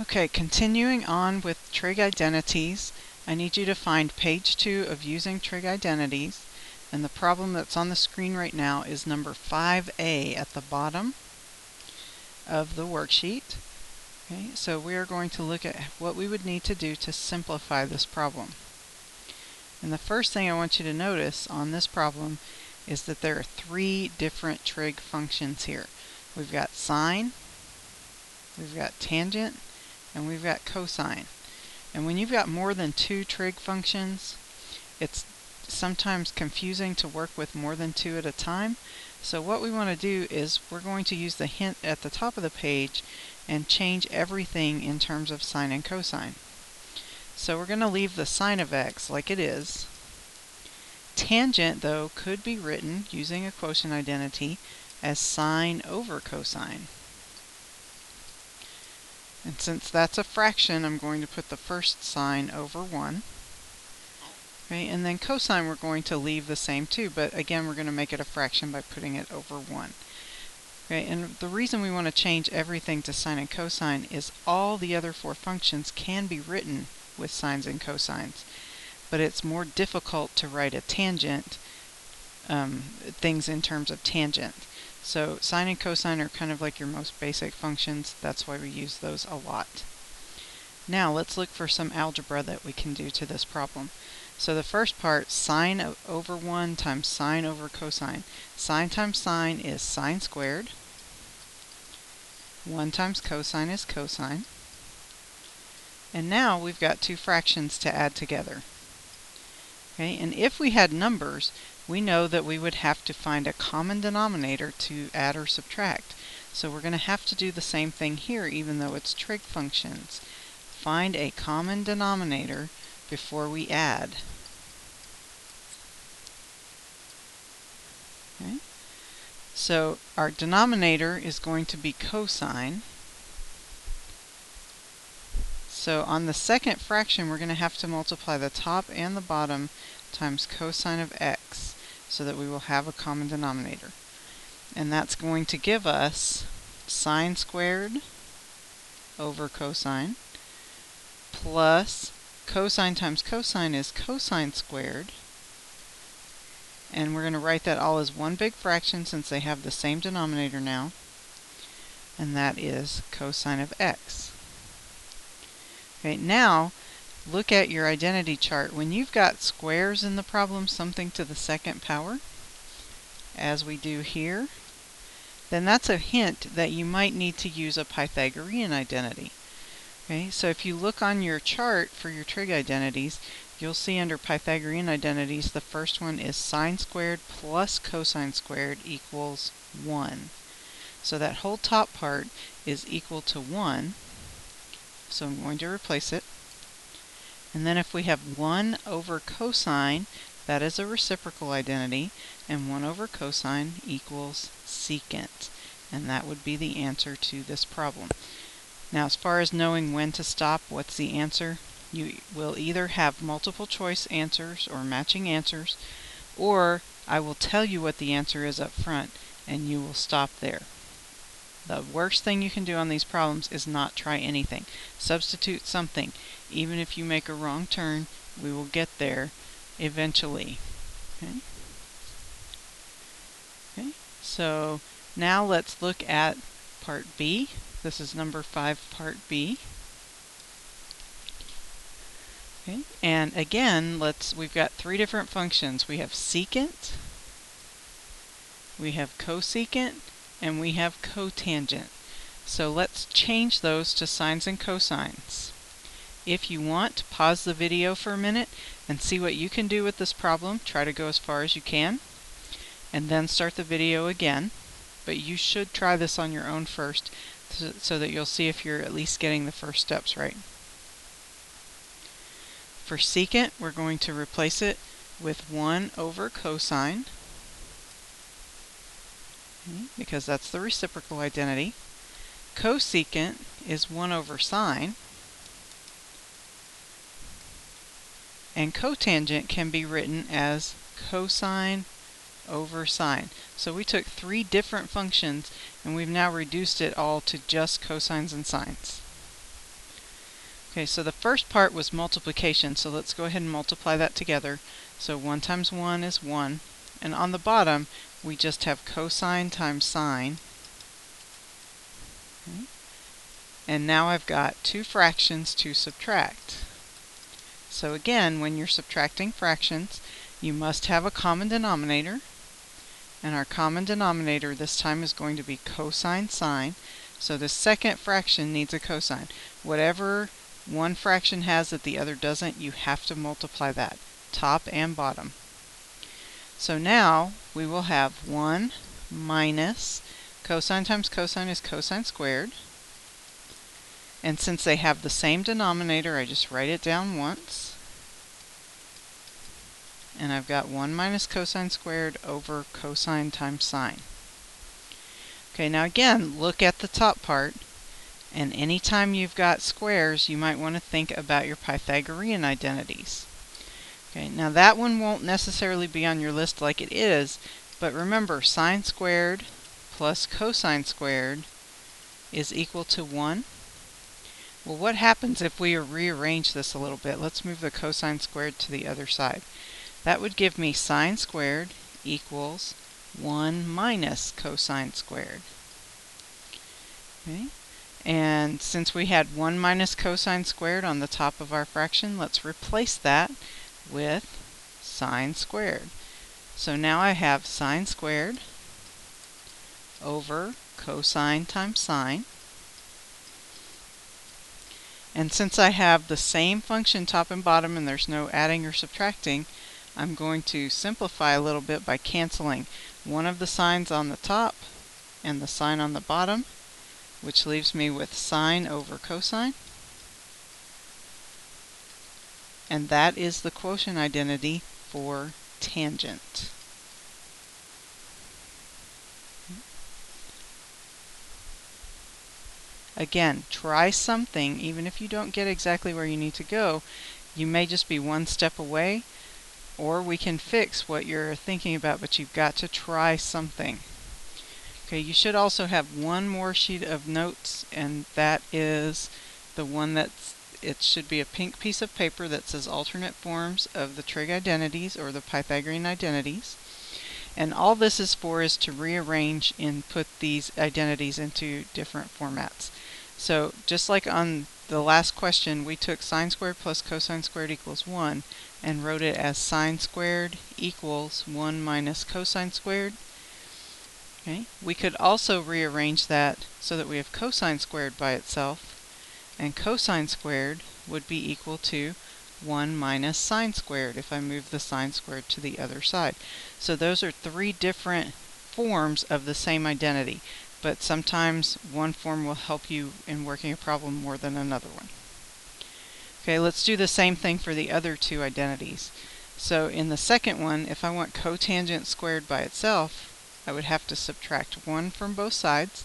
Okay, continuing on with trig identities, I need you to find page 2 of Using Trig Identities, and the problem that's on the screen right now is number 5A at the bottom of the worksheet. Okay, so we are going to look at what we would need to do to simplify this problem. And the first thing I want you to notice on this problem is that there are 3 different trig functions here. We've got sine, we've got tangent, and we've got cosine. And when you've got more than 2 trig functions, it's sometimes confusing to work with more than 2 at a time. So what we want to do is we're going to use the hint at the top of the page and change everything in terms of sine and cosine. So we're going to leave the sine of x like it is. Tangent, though, could be written using a quotient identity as sine over cosine. And since that's a fraction, I'm going to put the first sine over 1. Okay, and then cosine we're going to leave the same too, but again we're going to make it a fraction by putting it over 1. Okay, and the reason we want to change everything to sine and cosine is all the other 4 functions can be written with sines and cosines, but it's more difficult to write a tangent, things in terms of tangent. So sine and cosine are kind of like your most basic functions. That's why we use those a lot. Now let's look for some algebra that we can do to this problem. So the first part, sine over 1 times sine over cosine. Sine times sine is sine squared. 1 times cosine is cosine. And now we've got 2 fractions to add together. Okay, and if we had numbers, we know that we would have to find a common denominator to add or subtract. So we're going to have to do the same thing here, even though it's trig functions. Find a common denominator before we add. Okay. So our denominator is going to be cosine. So on the second fraction, we're going to have to multiply the top and the bottom times cosine of x so that we will have a common denominator. And that's going to give us sine squared over cosine plus cosine times cosine is cosine squared. And we're going to write that all as one big fraction since they have the same denominator now. And that is cosine of x. Okay, now look at your identity chart. When you've got squares in the problem, something to the second power, as we do here, then that's a hint that you might need to use a Pythagorean identity. Okay, so if you look on your chart for your trig identities, you'll see under Pythagorean identities the first one is sine squared plus cosine squared equals 1. So that whole top part is equal to 1. So I'm going to replace it. And then if we have 1 over cosine, that is a reciprocal identity, and 1 over cosine equals secant. And that would be the answer to this problem. Now, as far as knowing when to stop, what's the answer? You will either have multiple choice answers or matching answers, or I will tell you what the answer is up front, and you will stop there. The worst thing you can do on these problems is not try anything. Substitute something. Even if you make a wrong turn, we will get there eventually. Okay? Okay. So now let's look at part B. This is number 5, part B. Okay. And again, we've got 3 different functions. We have secant, we have cosecant, and we have cotangent. So let's change those to sines and cosines. If you want, pause the video for a minute and see what you can do with this problem. Try to go as far as you can, and then start the video again. But you should try this on your own first so that you'll see if you're at least getting the first steps right. For secant, we're going to replace it with 1 over cosine, because that's the reciprocal identity. Cosecant is 1 over sine. And cotangent can be written as cosine over sine. So we took 3 different functions and we've now reduced it all to just cosines and sines. Okay, so the first part was multiplication, so let's go ahead and multiply that together. So 1 times 1 is 1, and on the bottom we just have cosine times sine. Okay. And now I've got two fractions to subtract. So again, when you're subtracting fractions, you must have a common denominator, and our common denominator this time is going to be cosine sine. So the second fraction needs a cosine. Whatever one fraction has that the other doesn't, you have to multiply that, top and bottom. So now we will have 1 minus cosine times cosine is cosine squared. And since they have the same denominator, I just write it down once. And I've got 1 minus cosine squared over cosine times sine. Okay, now again, look at the top part. And anytime you've got squares, you might want to think about your Pythagorean identities. Okay, now that one won't necessarily be on your list like it is, but remember, sine squared plus cosine squared is equal to 1. Well, what happens if we rearrange this a little bit? Let's move the cosine squared to the other side. That would give me sine squared equals 1 minus cosine squared. Okay. And since we had 1 minus cosine squared on the top of our fraction, let's replace that with sine squared. So now I have sine squared over cosine times sine. And since I have the same function top and bottom and there's no adding or subtracting, I'm going to simplify a little bit by canceling one of the signs on the top and the sign on the bottom, which leaves me with sine over cosine. And that is the quotient identity for tangent. Again, try something. Even if you don't get exactly where you need to go, you may just be one step away, or we can fix what you're thinking about, but you've got to try something. Okay, you should also have one more sheet of notes, and that is the one it should be a pink piece of paper that says alternate forms of the trig identities or the Pythagorean identities. And all this is for is to rearrange and put these identities into different formats. So just like on the last question, we took sine squared plus cosine squared equals 1 and wrote it as sine squared equals 1 minus cosine squared. Okay. We could also rearrange that so that we have cosine squared by itself, and cosine squared would be equal to 1 minus sine squared if I move the sine squared to the other side. So those are three different forms of the same identity, but sometimes one form will help you in working a problem more than another one. Okay, let's do the same thing for the other two identities. So in the second one, if I want cotangent squared by itself, I would have to subtract 1 from both sides,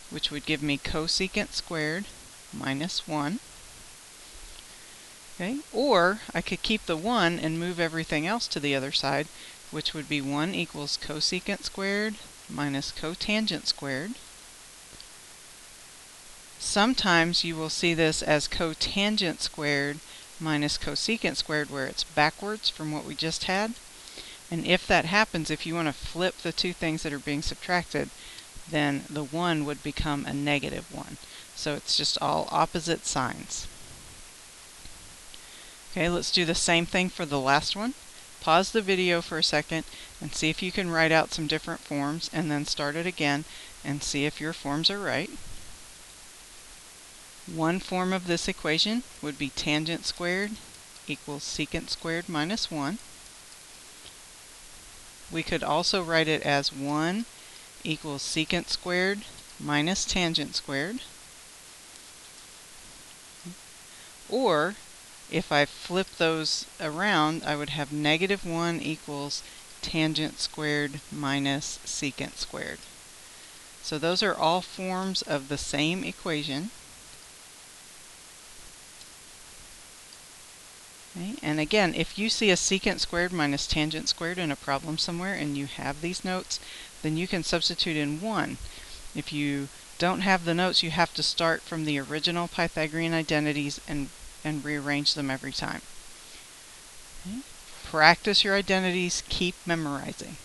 which would give me cosecant squared minus 1. Okay, or I could keep the 1 and move everything else to the other side, which would be 1 equals cosecant squared minus cotangent squared. Sometimes you will see this as cotangent squared minus cosecant squared, where it's backwards from what we just had. And if that happens, if you want to flip the two things that are being subtracted, then the 1 would become a negative 1. So it's just all opposite signs. Okay, let's do the same thing for the last one. Pause the video for a second and see if you can write out some different forms, and then start it again and see if your forms are right. One form of this equation would be tangent squared equals secant squared minus 1. We could also write it as 1 equals secant squared minus tangent squared. Or, if I flip those around, I would have negative 1 equals tangent squared minus secant squared. So those are all forms of the same equation. Okay. And again, if you see a secant squared minus tangent squared in a problem somewhere and you have these notes, then you can substitute in 1. If you don't have the notes, you have to start from the original Pythagorean identities and and rearrange them every time. Okay. Practice your identities, keep memorizing.